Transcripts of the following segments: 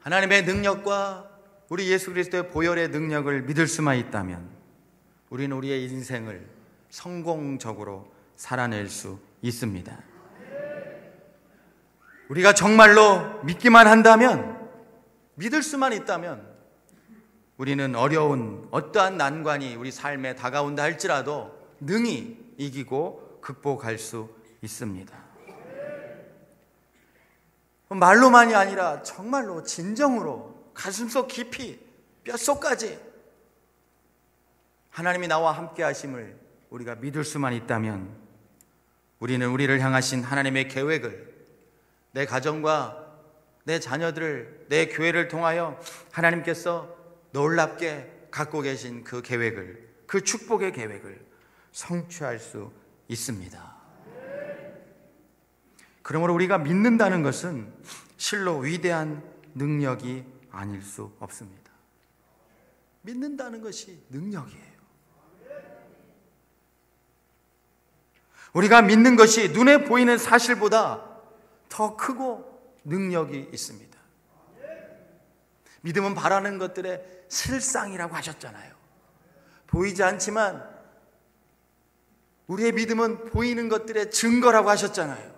하나님의 능력과 우리 예수 그리스도의 보혈의 능력을 믿을 수만 있다면 우리는 우리의 인생을 성공적으로 살아낼 수 있습니다. 우리가 정말로 믿기만 한다면, 믿을 수만 있다면 우리는 어려운 어떠한 난관이 우리 삶에 다가온다 할지라도 능히 이기고 극복할 수 있습니다. 말로만이 아니라 정말로 진정으로 가슴속 깊이 뼛속까지 하나님이 나와 함께 하심을 우리가 믿을 수만 있다면 우리는 우리를 향하신 하나님의 계획을 내 가정과 내 자녀들을, 내 교회를 통하여 하나님께서 놀랍게 갖고 계신 그 계획을, 그 축복의 계획을 성취할 수 있습니다. 그러므로 우리가 믿는다는 것은 실로 위대한 능력이 아닐 수 없습니다. 믿는다는 것이 능력이에요. 우리가 믿는 것이 눈에 보이는 사실보다 더 크고 능력이 있습니다. 믿음은 바라는 것들의 실상이라고 하셨잖아요. 보이지 않지만 우리의 믿음은 보이는 것들의 증거라고 하셨잖아요.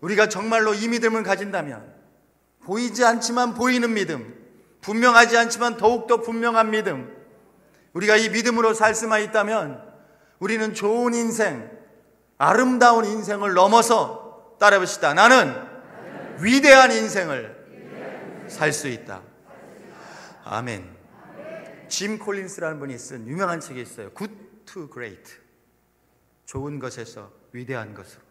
우리가 정말로 이 믿음을 가진다면 보이지 않지만 보이는 믿음, 분명하지 않지만 더욱더 분명한 믿음, 우리가 이 믿음으로 살 수만 있다면 우리는 좋은 인생, 아름다운 인생을 넘어서 따라해봅시다. 나는 위대한 인생을 살 수 있다. 아멘. 짐 콜린스라는 분이 쓴 유명한 책이 있어요. Good to Great. 좋은 것에서 위대한 것으로.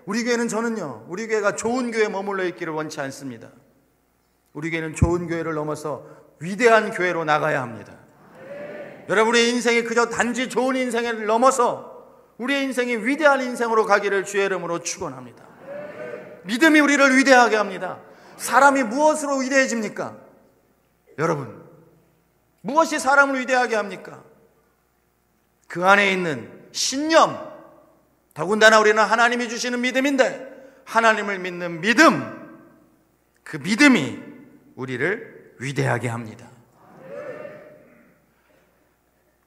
우리 교회는 저는요, 우리 교회가 좋은 교회에 머물러 있기를 원치 않습니다. 우리 교회는 좋은 교회를 넘어서 위대한 교회로 나가야 합니다. 여러분의 인생이 그저 단지 좋은 인생을 넘어서 우리의 인생이 위대한 인생으로 가기를 주의 이름으로 축원합니다. 믿음이 우리를 위대하게 합니다. 사람이 무엇으로 위대해집니까? 여러분, 무엇이 사람을 위대하게 합니까? 그 안에 있는 신념, 더군다나 우리는 하나님이 주시는 믿음인데 하나님을 믿는 믿음, 그 믿음이 우리를 위대하게 합니다.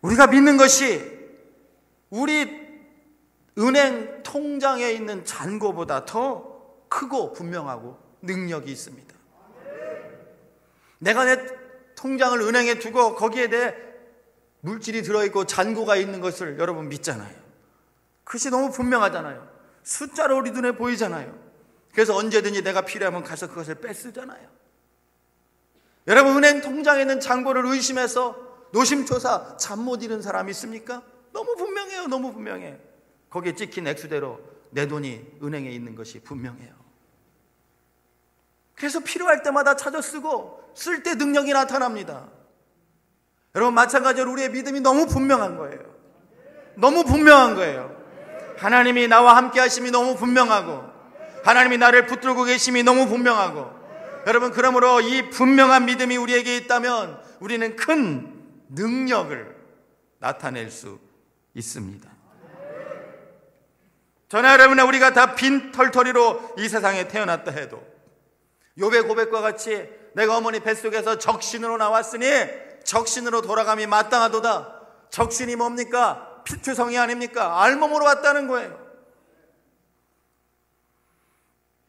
우리가 믿는 것이 우리 은행 통장에 있는 잔고보다 더 크고 분명하고 능력이 있습니다. 내가 내 통장을 은행에 두고 거기에 내 물질이 들어있고 잔고가 있는 것을 여러분 믿잖아요. 그것이 너무 분명하잖아요. 숫자로 우리 눈에 보이잖아요. 그래서 언제든지 내가 필요하면 가서 그것을 뺏쓰잖아요. 여러분, 은행 통장에 있는 잔고를 의심해서 노심초사 잠 못 이룬 사람 있습니까? 너무 분명해요. 너무 분명해. 거기에 찍힌 액수대로 내 돈이 은행에 있는 것이 분명해요. 그래서 필요할 때마다 찾아 쓰고 쓸 때 능력이 나타납니다. 여러분, 마찬가지로 우리의 믿음이 너무 분명한 거예요. 너무 분명한 거예요. 하나님이 나와 함께 하심이 너무 분명하고 하나님이 나를 붙들고 계심이 너무 분명하고, 여러분, 그러므로 이 분명한 믿음이 우리에게 있다면 우리는 큰 능력을 나타낼 수 있습니다. 저나 여러분의 우리가 다 빈털터리로 이 세상에 태어났다 해도 욥의 고백과 같이 내가 어머니 뱃속에서 적신으로 나왔으니 적신으로 돌아감이 마땅하도다. 적신이 뭡니까? 피투성이 아닙니까? 알몸으로 왔다는 거예요.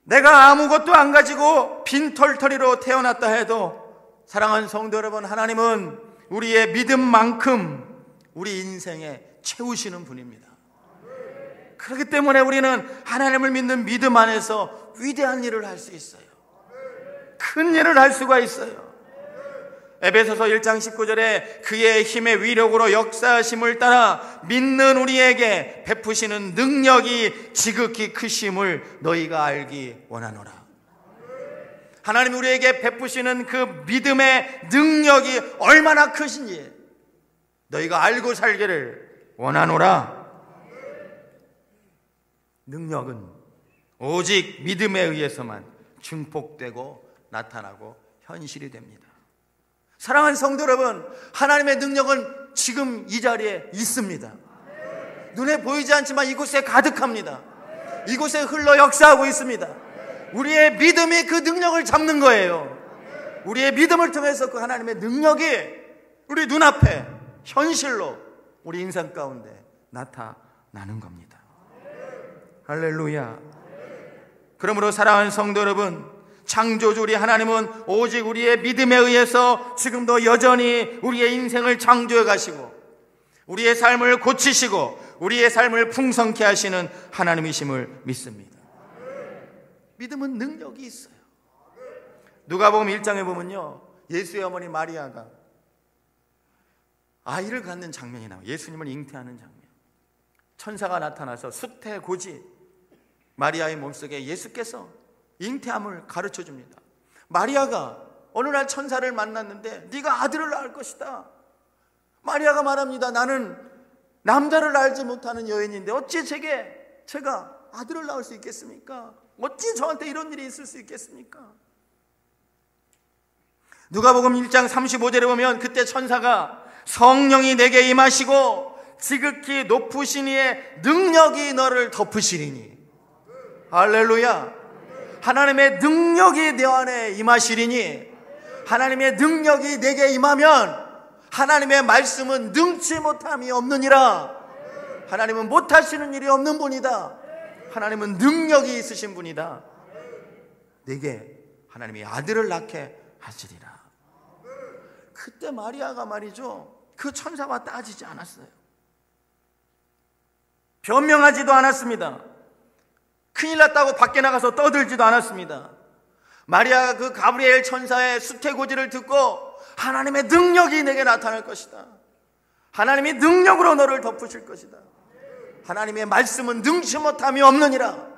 내가 아무것도 안 가지고 빈털터리로 태어났다 해도 사랑하는 성도 여러분, 하나님은 우리의 믿음만큼 우리 인생에 채우시는 분입니다. 그렇기 때문에 우리는 하나님을 믿는 믿음 안에서 위대한 일을 할 수 있어요. 큰 일을 할 수가 있어요. 에베소서 1장 19절에 그의 힘의 위력으로 역사하심을 따라 믿는 우리에게 베푸시는 능력이 지극히 크심을 너희가 알기 원하노라. 하나님이 우리에게 베푸시는 그 믿음의 능력이 얼마나 크신지 너희가 알고 살기를 원하노라. 능력은 오직 믿음에 의해서만 증폭되고 나타나고 현실이 됩니다. 사랑하는 성도 여러분, 하나님의 능력은 지금 이 자리에 있습니다. 눈에 보이지 않지만 이곳에 가득합니다. 이곳에 흘러 역사하고 있습니다. 우리의 믿음이 그 능력을 잡는 거예요. 우리의 믿음을 통해서 그 하나님의 능력이 우리 눈앞에 현실로 우리 인생 가운데 나타나는 겁니다. 할렐루야. 그러므로 사랑하는 성도 여러분, 창조주 우리 하나님은 오직 우리의 믿음에 의해서 지금도 여전히 우리의 인생을 창조해 가시고 우리의 삶을 고치시고 우리의 삶을 풍성케 하시는 하나님이심을 믿습니다. 믿음은 능력이 있어요. 누가복음 1장에 보면요, 예수의 어머니 마리아가 아이를 갖는 장면이 나와요. 예수님을 잉태하는 장면. 천사가 나타나서 수태고지 마리아의 몸속에 예수께서 잉태함을 가르쳐 줍니다. 마리아가 어느 날 천사를 만났는데 네가 아들을 낳을 것이다. 마리아가 말합니다. 나는 남자를 알지 못하는 여인인데 어찌 제가 아들을 낳을 수 있겠습니까? 어찌 저한테 이런 일이 있을 수 있겠습니까? 누가복음 1장 35절에 보면 그때 천사가 성령이 내게 임하시고 지극히 높으신 이의 능력이 너를 덮으시리니. 할렐루야. 하나님의 능력이 내 안에 임하시리니, 하나님의 능력이 내게 임하면 하나님의 말씀은 능치 못함이 없느니라. 하나님은 못하시는 일이 없는 분이다. 하나님은 능력이 있으신 분이다. 내게 하나님이 아들을 낳게 하시리라. 그때 마리아가 말이죠, 그 천사와 따지지 않았어요. 변명하지도 않았습니다. 큰일 났다고 밖에 나가서 떠들지도 않았습니다. 마리아가 그 가브리엘 천사의 수태고지를 듣고 하나님의 능력이 내게 나타날 것이다. 하나님이 능력으로 너를 덮으실 것이다. 하나님의 말씀은 능치 못함이 없느니라.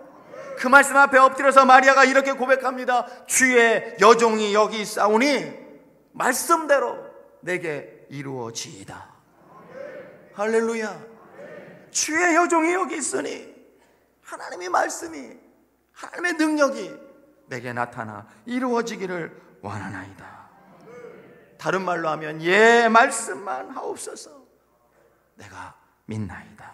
그 말씀 앞에 엎드려서 마리아가 이렇게 고백합니다. 주의 여종이 여기 있사오니 말씀대로 내게 이루어지이다. 할렐루야. 주의 여종이 여기 있으니 하나님의 말씀이, 하나님의 능력이 내게 나타나 이루어지기를 원하나이다. 다른 말로 하면 예 말씀만 하옵소서. 내가 믿나이다.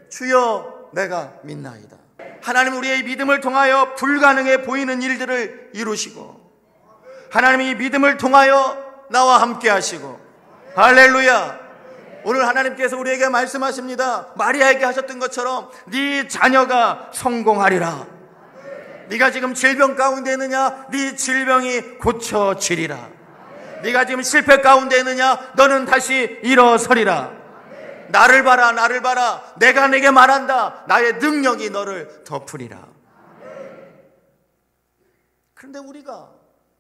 주여 내가 믿나이다. 하나님 우리의 믿음을 통하여 불가능해 보이는 일들을 이루시고, 하나님이 믿음을 통하여 나와 함께 하시고, 할렐루야. 오늘 하나님께서 우리에게 말씀하십니다. 마리아에게 하셨던 것처럼 네 자녀가 성공하리라. 네가 지금 질병 가운데 있느냐? 네 질병이 고쳐지리라. 네가 지금 실패 가운데 있느냐? 너는 다시 일어서리라. 나를 봐라, 나를 봐라. 내가 내게 말한다. 나의 능력이 너를 덮으리라. 그런데 우리가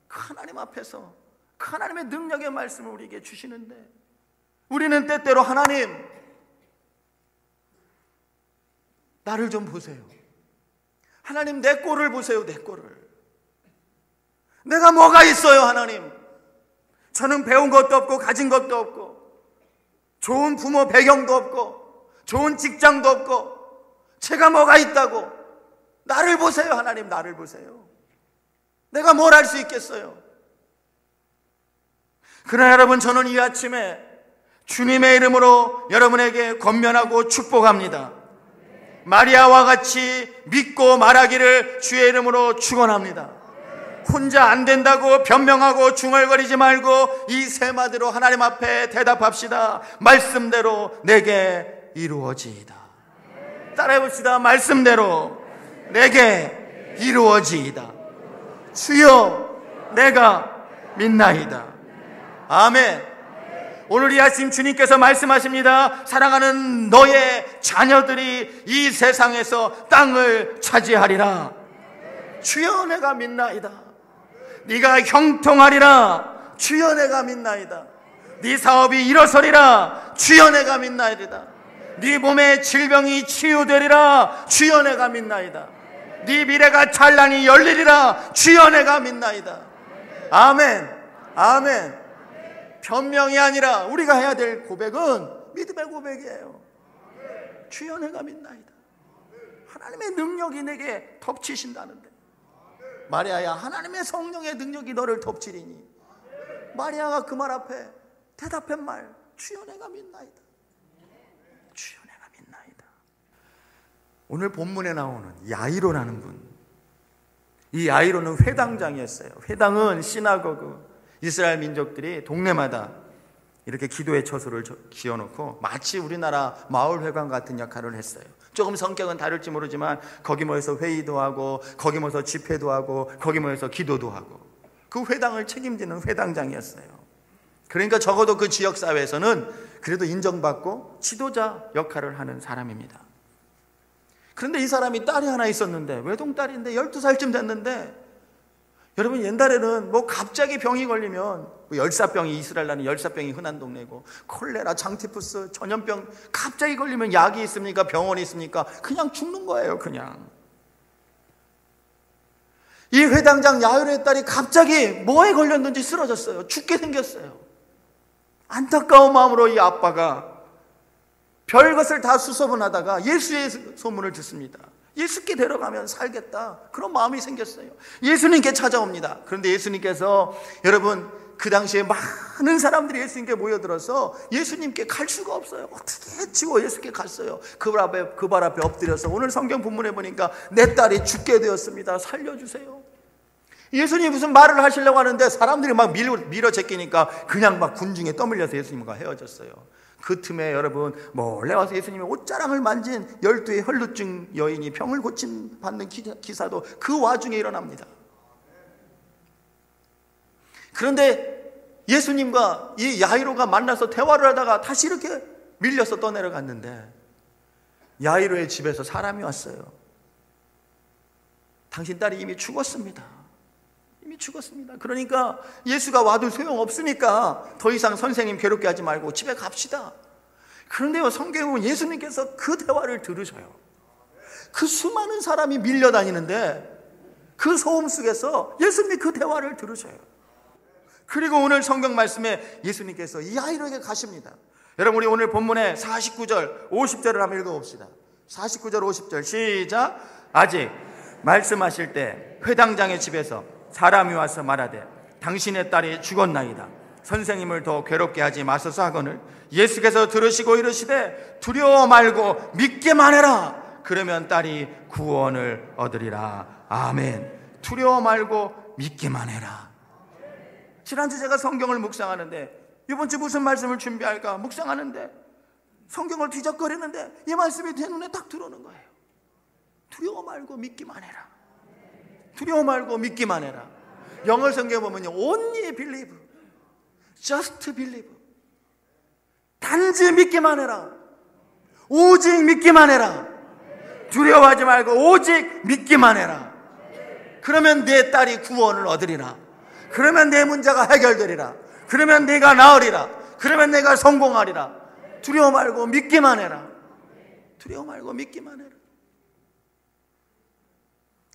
그 하나님 앞에서 그 하나님의 능력의 말씀을 우리에게 주시는데, 우리는 때때로 하나님, 나를 좀 보세요. 하나님 내 꼴을 보세요. 내 꼴을. 내가 뭐가 있어요 하나님. 저는 배운 것도 없고 가진 것도 없고 좋은 부모 배경도 없고 좋은 직장도 없고 제가 뭐가 있다고. 나를 보세요 하나님. 나를 보세요. 내가 뭘 할 수 있겠어요. 그러나 여러분, 저는 이 아침에 주님의 이름으로 여러분에게 권면하고 축복합니다. 마리아와 같이 믿고 말하기를 주의 이름으로 축원합니다. 혼자 안 된다고 변명하고 중얼거리지 말고 이 세 마디로 하나님 앞에 대답합시다. 말씀대로 내게 이루어지이다. 따라해봅시다. 말씀대로 내게 이루어지이다. 주여 내가 믿나이다. 아멘. 오늘 이 아침 주님께서 말씀하십니다. 사랑하는 너의 자녀들이 이 세상에서 땅을 차지하리라. 주여 내가 믿나이다. 네가 형통하리라. 주여 내가 믿나이다. 네 사업이 일어서리라. 주여 내가 믿나이다. 네 몸의 질병이 치유되리라. 주여 내가 믿나이다. 네 미래가 찬란히 열리리라. 주여 내가 믿나이다. 아멘. 아멘. 변명이 아니라 우리가 해야 될 고백은 믿음의 고백이에요. 주여 내가 믿나이다. 하나님의 능력이 내게 덮치신다는데, 마리아야, 하나님의 성령의 능력이 너를 덮치리니. 마리아가 그 말 앞에 대답한 말, 주여 내가 믿나이다. 주여 내가 믿나이다. 오늘 본문에 나오는 야이로라는 분, 이 야이로는 회당장이었어요. 회당은 시나고그, 이스라엘 민족들이 동네마다 이렇게 기도의 처소를 지어놓고 마치 우리나라 마을회관 같은 역할을 했어요. 조금 성격은 다를지 모르지만 거기 모여서 회의도 하고, 거기 모여서 집회도 하고, 거기 모여서 기도도 하고, 그 회당을 책임지는 회당장이었어요. 그러니까 적어도 그 지역사회에서는 그래도 인정받고 지도자 역할을 하는 사람입니다. 그런데 이 사람이 딸이 하나 있었는데, 외동딸인데 12살쯤 됐는데, 여러분 옛날에는 뭐 갑자기 병이 걸리면, 열사병이, 이스라엘 나라는 열사병이 흔한 동네고, 콜레라, 장티푸스, 전염병 갑자기 걸리면 약이 있습니까? 병원이 있습니까? 그냥 죽는 거예요. 그냥. 이 회당장 야이로의 딸이 갑자기 뭐에 걸렸는지 쓰러졌어요. 죽게 생겼어요. 안타까운 마음으로 이 아빠가 별것을 다 수소문하다가 예수의 소문을 듣습니다. 예수께 데려가면 살겠다, 그런 마음이 생겼어요. 예수님께 찾아옵니다. 그런데 예수님께서, 여러분 그 당시에 많은 사람들이 예수님께 모여들어서 예수님께 갈 수가 없어요. 어떻게 해치고 예수께 갔어요. 그 발 앞에 엎드려서, 오늘 성경 본문에 보니까 내 딸이 죽게 되었습니다, 살려주세요. 예수님이 무슨 말을 하시려고 하는데 사람들이 막 밀어 제끼니까 그냥 막 군중에 떠밀려서 예수님과 헤어졌어요. 그 틈에 여러분 몰래 와서 예수님의 옷자랑을 만진 12의 혈루증 여인이 병을 고침받는 기사도 그 와중에 일어납니다. 그런데 예수님과 이 야이로가 만나서 대화를 하다가 다시 이렇게 밀려서 떠내려갔는데, 야이로의 집에서 사람이 왔어요. 당신 딸이 이미 죽었습니다. 이미 죽었습니다. 그러니까 예수가 와도 소용없으니까 더 이상 선생님 괴롭게 하지 말고 집에 갑시다. 그런데요, 성경은 예수님께서 그 대화를 들으셔요. 그 수많은 사람이 밀려다니는데 그 소음 속에서 예수님이 그 대화를 들으셔요. 그리고 오늘 성경 말씀에 예수님께서 이 야이로에게 가십니다. 여러분, 우리 오늘 본문에 49절 50절을 한번 읽어봅시다. 49절 50절 시작. 아직 말씀하실 때 회당장의 집에서 사람이 와서 말하되 당신의 딸이 죽었나이다. 선생님을 더 괴롭게 하지 마소서 하거늘 예수께서 들으시고 이르시되 두려워 말고 믿기만 해라. 그러면 딸이 구원을 얻으리라. 아멘. 두려워 말고 믿기만 해라. 지난주 제가 성경을 묵상하는데, 이번 주 무슨 말씀을 준비할까 묵상하는데 성경을 뒤적거리는데 이 말씀이 제 눈에 딱 들어오는 거예요. 두려워 말고 믿기만 해라. 두려워 말고 믿기만 해라. 영어 성경에 보면요, only believe, just believe. 단지 믿기만 해라. 오직 믿기만 해라. 두려워하지 말고 오직 믿기만 해라. 그러면 내 딸이 구원을 얻으리라. 그러면 내 문제가 해결되리라. 그러면 내가 나으리라. 그러면 내가 성공하리라. 두려워 말고 믿기만 해라. 두려워 말고 믿기만 해라.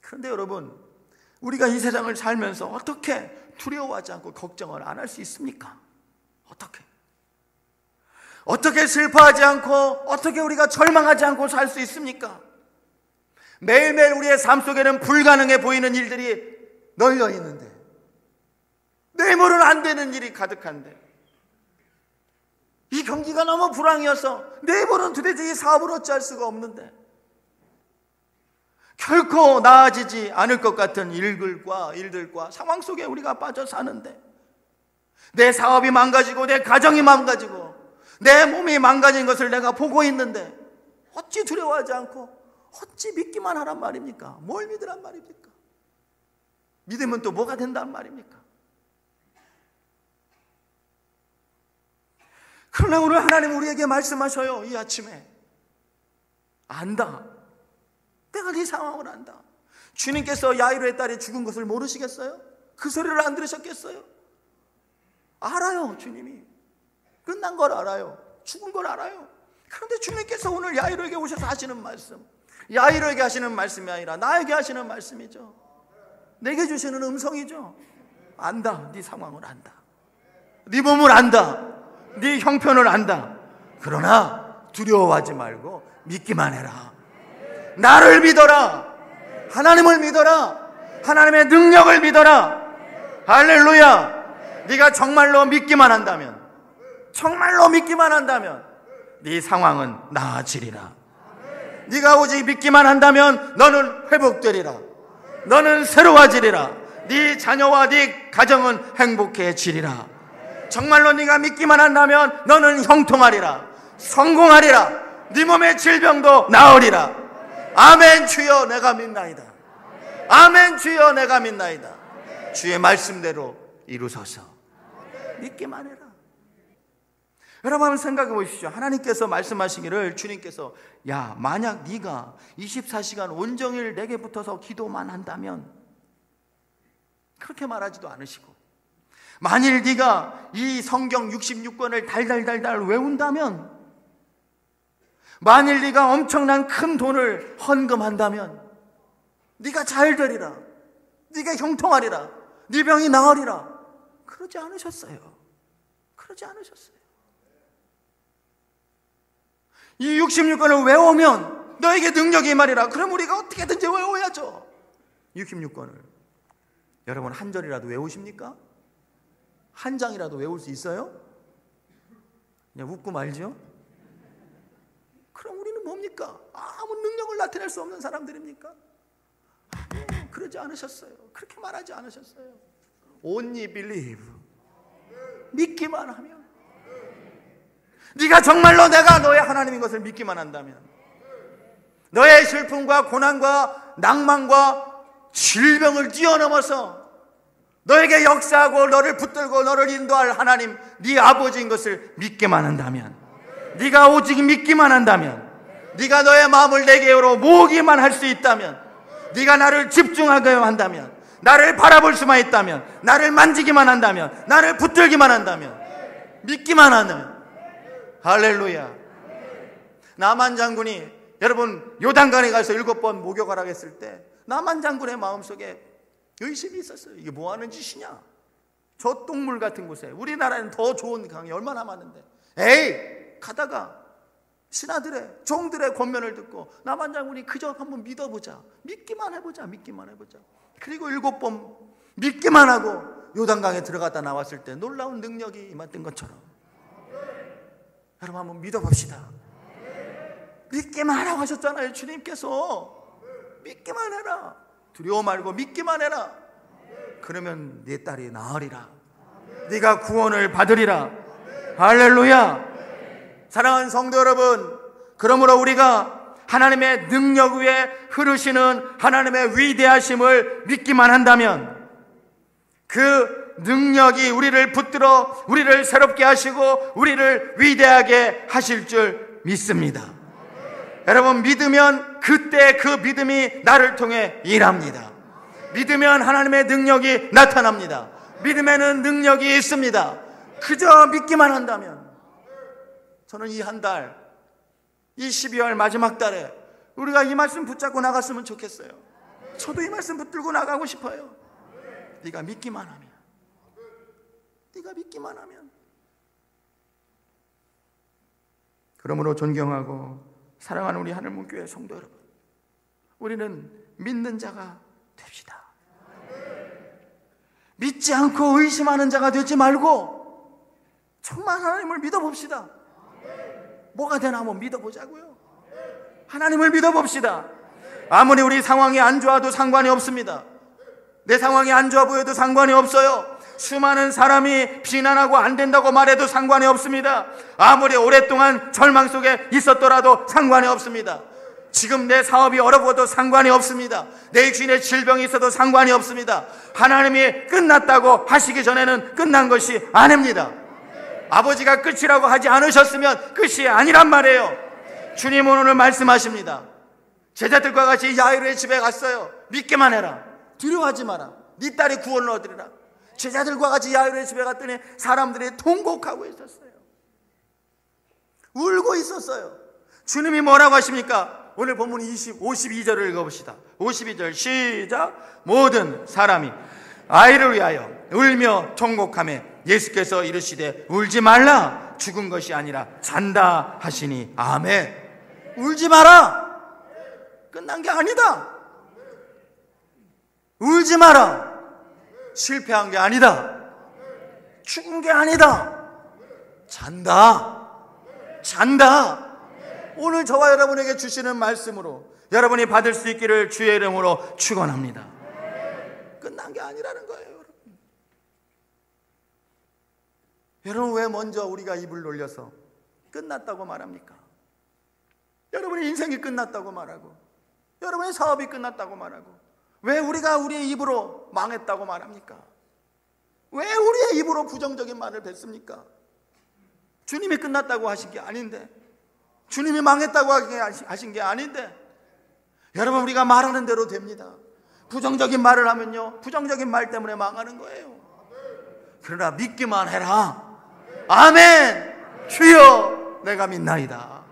그런데 여러분, 우리가 이 세상을 살면서 어떻게 두려워하지 않고 걱정을 안 할 수 있습니까? 어떻게 슬퍼하지 않고, 어떻게 우리가 절망하지 않고 살 수 있습니까? 매일매일 우리의 삶 속에는 불가능해 보이는 일들이 널려 있는데, 내모는 안 되는 일이 가득한데, 이 경기가 너무 불황이어서 내모는 도대체 이 사업을 어찌할 수가 없는데, 결코 나아지지 않을 것 같은 일들과 상황 속에 우리가 빠져 사는데, 내 사업이 망가지고 내 가정이 망가지고 내 몸이 망가진 것을 내가 보고 있는데 어찌 두려워하지 않고 어찌 믿기만 하란 말입니까? 뭘 믿으란 말입니까? 믿으면 또 뭐가 된단 말입니까? 그러나 오늘 하나님 우리에게 말씀하셔요. 이 아침에 안다. 내가 네 상황을 안다. 주님께서 야이로의 딸이 죽은 것을 모르시겠어요? 그 소리를 안 들으셨겠어요? 알아요. 주님이 끝난 걸 알아요. 죽은 걸 알아요. 그런데 주님께서 오늘 야이로에게 오셔서 하시는 말씀, 야이로에게 하시는 말씀이 아니라 나에게 하시는 말씀이죠. 내게 주시는 음성이죠. 안다. 네 상황을 안다. 네 몸을 안다. 네 형편을 안다. 그러나 두려워하지 말고 믿기만 해라. 나를 믿어라. 하나님을 믿어라. 하나님의 능력을 믿어라. 할렐루야. 네가 정말로 믿기만 한다면, 정말로 믿기만 한다면 네 상황은 나아지리라. 네가 오직 믿기만 한다면 너는 회복되리라. 너는 새로워지리라. 네 자녀와 네 가정은 행복해지리라. 정말로 네가 믿기만 한다면 너는 형통하리라. 성공하리라. 네 몸의 질병도 나으리라. 아멘. 주여 내가 믿나이다. 아멘. 주여 내가 믿나이다. 주의 말씀대로 이루소서. 믿기만 해라. 여러분 한번 생각해 보십시오. 하나님께서 말씀하시기를, 주님께서 야, 만약 네가 24시간 온종일 내게 붙어서 기도만 한다면, 그렇게 말하지도 않으시고, 만일 네가 이 성경 66권을 달달달달 외운다면, 만일 네가 엄청난 큰 돈을 헌금한다면 네가 잘 되리라. 네가 형통하리라. 네 병이 나으리라. 그러지 않으셨어요. 그러지 않으셨어요. 이 66권을 외우면 너에게 능력이 임하리라. 그럼 우리가 어떻게든지 외워야죠. 66권을 여러분 한 절이라도 외우십니까? 한 장이라도 외울 수 있어요? 그냥 웃고 말죠. 그럼 우리는 뭡니까? 아무 능력을 나타낼 수 없는 사람들입니까? 그러지 않으셨어요. 그렇게 말하지 않으셨어요. Only believe. 믿기만 하면, 네가 정말로 내가 너의 하나님인 것을 믿기만 한다면, 너의 슬픔과 고난과 낭만과 질병을 뛰어넘어서 너에게 역사하고 너를 붙들고 너를 인도할 하나님, 네 아버지인 것을 믿기만 한다면, 네가 오직 믿기만 한다면, 네가 너의 마음을 내게로 모으기만 할 수 있다면, 네가 나를 집중하게 한다면, 나를 바라볼 수만 있다면, 나를 만지기만 한다면, 나를 붙들기만 한다면, 믿기만 한다면, 할렐루야. 나만 장군이 여러분 요단강에 가서 7번 목욕하라고 했을 때 나만 장군의 마음속에 의심이 있었어요. 이게 뭐 하는 짓이냐? 저 똥물 같은 곳에, 우리나라에는 더 좋은 강이 얼마나 많은데, 에이, 가다가 신하들의 종들의 권면을 듣고 나만 장군이 그저 한번 믿어보자, 믿기만 해보자, 믿기만 해보자. 그리고 7번 믿기만 하고 요단강에 들어갔다 나왔을 때 놀라운 능력이 임했던 것처럼 여러분 한번 믿어봅시다. 믿기만 하라고 하셨잖아요. 주님께서 믿기만 해라. 두려워 말고 믿기만 해라. 그러면 네 딸이 나으리라. 네가 구원을 받으리라. 할렐루야. 사랑하는 성도 여러분, 그러므로 우리가 하나님의 능력 위에 흐르시는 하나님의 위대하심을 믿기만 한다면 그 능력이 우리를 붙들어 우리를 새롭게 하시고 우리를 위대하게 하실 줄 믿습니다. 여러분, 믿으면 그때 그 믿음이 나를 통해 일합니다. 믿으면 하나님의 능력이 나타납니다. 믿음에는 능력이 있습니다. 그저 믿기만 한다면, 저는 이 한 달, 이 12월 마지막 달에 우리가 이 말씀 붙잡고 나갔으면 좋겠어요. 저도 이 말씀 붙들고 나가고 싶어요. 네가 믿기만 하면, 네가 믿기만 하면. 그러므로 존경하고 사랑하는 우리 하늘문교회 성도 여러분, 우리는 믿는 자가 됩시다. 믿지 않고 의심하는 자가 되지 말고 정말 하나님을 믿어봅시다. 뭐가 되나 한번 믿어보자고요. 하나님을 믿어봅시다. 아무리 우리 상황이 안 좋아도 상관이 없습니다. 내 상황이 안 좋아 보여도 상관이 없어요. 수많은 사람이 비난하고 안 된다고 말해도 상관이 없습니다. 아무리 오랫동안 절망 속에 있었더라도 상관이 없습니다. 지금 내 사업이 어려워도 상관이 없습니다. 내 육신에 질병이 있어도 상관이 없습니다. 하나님이 끝났다고 하시기 전에는 끝난 것이 아닙니다. 아버지가 끝이라고 하지 않으셨으면 끝이 아니란 말이에요. 주님은 오늘 말씀하십니다. 제자들과 같이 야이로의 집에 갔어요. 믿기만 해라. 두려워하지 마라. 네 딸이 구원을 얻으리라. 제자들과 같이 야이로의 집에 갔더니 사람들이 통곡하고 있었어요. 울고 있었어요. 주님이 뭐라고 하십니까? 오늘 본문 52절을 읽어봅시다. 52절 시작. 모든 사람이 아이를 위하여 울며 통곡하며 예수께서 이르시되 울지 말라. 죽은 것이 아니라 잔다 하시니 아멘. 울지 마라. 끝난 게 아니다. 울지 마라. 실패한 게 아니다. 죽은 게 아니다. 잔다. 잔다. 오늘 저와 여러분에게 주시는 말씀으로 여러분이 받을 수 있기를 주의 이름으로 축원합니다. 끝난 게 아니라는 거예요, 여러분. 여러분, 왜 먼저 우리가 입을 놀려서 끝났다고 말합니까? 여러분의 인생이 끝났다고 말하고, 여러분의 사업이 끝났다고 말하고, 왜 우리가 우리의 입으로 망했다고 말합니까? 왜 우리의 입으로 부정적인 말을 뱉습니까? 주님이 끝났다고 하신 게 아닌데, 주님이 망했다고 하신 게 아닌데, 여러분, 우리가 말하는 대로 됩니다. 부정적인 말을 하면요, 부정적인 말 때문에 망하는 거예요. 그러나 믿기만 해라. 아멘. 주여, 내가 믿나이다.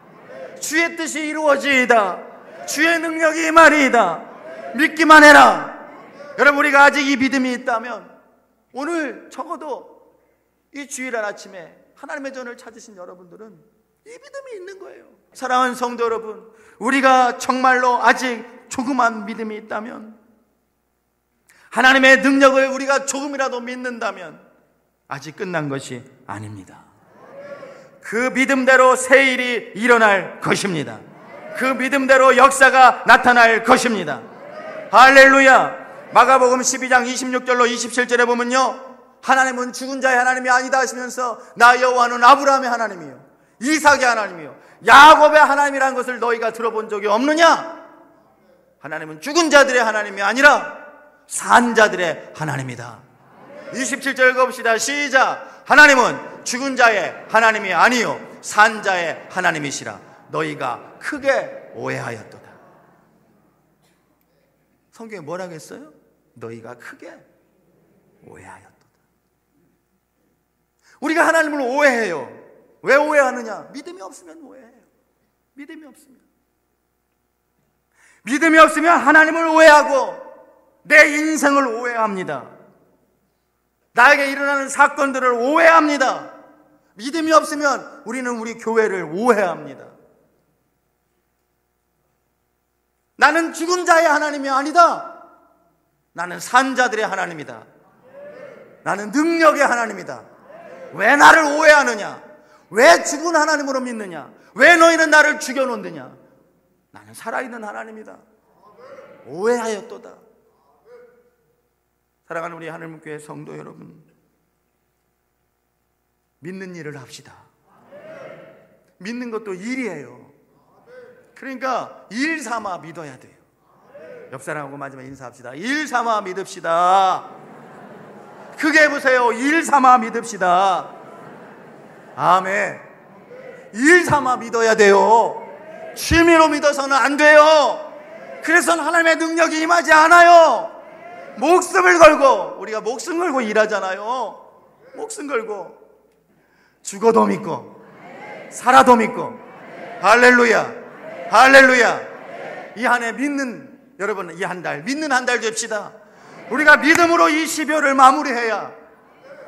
주의 뜻이 이루어지이다. 주의 능력이 임하리이다. 믿기만 해라. 여러분, 우리가 아직 이 믿음이 있다면 오늘 적어도 이 주일날 아침에 하나님의 전을 찾으신 여러분들은 이 믿음이 있는 거예요. 사랑하는 성도 여러분, 우리가 정말로 아직 조그만 믿음이 있다면, 하나님의 능력을 우리가 조금이라도 믿는다면 아직 끝난 것이 아닙니다. 그 믿음대로 새 일이 일어날 것입니다. 그 믿음대로 역사가 나타날 것입니다. 할렐루야. 마가복음 12장 26절로 27절에 보면요, 하나님은 죽은 자의 하나님이 아니다 하시면서 나 여호와는 아브라함의 하나님이요 이삭의 하나님이요 야곱의 하나님이라는 것을 너희가 들어본 적이 없느냐? 하나님은 죽은 자들의 하나님이 아니라 산 자들의 하나님이다. 27절 읽어봅시다. 시작. 하나님은 죽은 자의 하나님이 아니요 산 자의 하나님이시라. 너희가 크게 오해하였도다. 성경에 뭐라고 했어요? 너희가 크게 오해하였도다. 우리가 하나님을 오해해요. 왜 오해하느냐? 믿음이 없으면 오해해요. 믿음이 없으면. 믿음이 없으면 하나님을 오해하고 내 인생을 오해합니다. 나에게 일어나는 사건들을 오해합니다. 믿음이 없으면 우리는 우리 교회를 오해합니다. 나는 죽은 자의 하나님이 아니다. 나는 산 자들의 하나님이다. 나는 능력의 하나님이다. 왜 나를 오해하느냐? 왜 죽은 하나님으로 믿느냐? 왜 너희는 나를 죽여놓느냐? 나는 살아있는 하나님이다. 오해하였도다. 사랑하는 우리 하늘문교회 성도 여러분, 믿는 일을 합시다. 믿는 것도 일이에요. 그러니까 일 삼아 믿어야 돼요. 옆 사람하고 마지막에 인사합시다. 일 삼아 믿읍시다. 크게 해보세요. 일 삼아 믿읍시다. 아멘. 일 삼아 믿어야 돼요. 취미로 믿어서는 안 돼요. 그래서는 하나님의 능력이 임하지 않아요. 목숨을 걸고, 우리가 목숨 걸고 일하잖아요. 목숨 걸고 죽어도 믿고 살아도 믿고. 할렐루야. 할렐루야. 이 한 해 믿는, 여러분, 이 한 달 믿는 한 달 됩시다. 우리가 믿음으로 이 12월을 마무리해야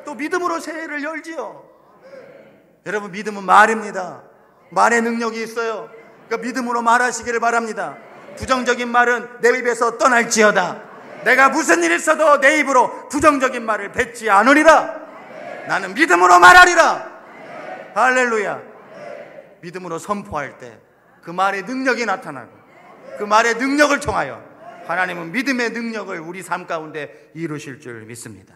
또 믿음으로 새해를 열지요. 여러분, 믿음은 말입니다. 말의 능력이 있어요. 그러니까 믿음으로 말하시기를 바랍니다. 부정적인 말은 내 입에서 떠날지어다. 내가 무슨 일이 있어도 내 입으로 부정적인 말을 뱉지 않으리라. 나는 믿음으로 말하리라. 할렐루야. 믿음으로 선포할 때 그 말의 능력이 나타나고, 그 말의 능력을 통하여 하나님은 믿음의 능력을 우리 삶 가운데 이루실 줄 믿습니다.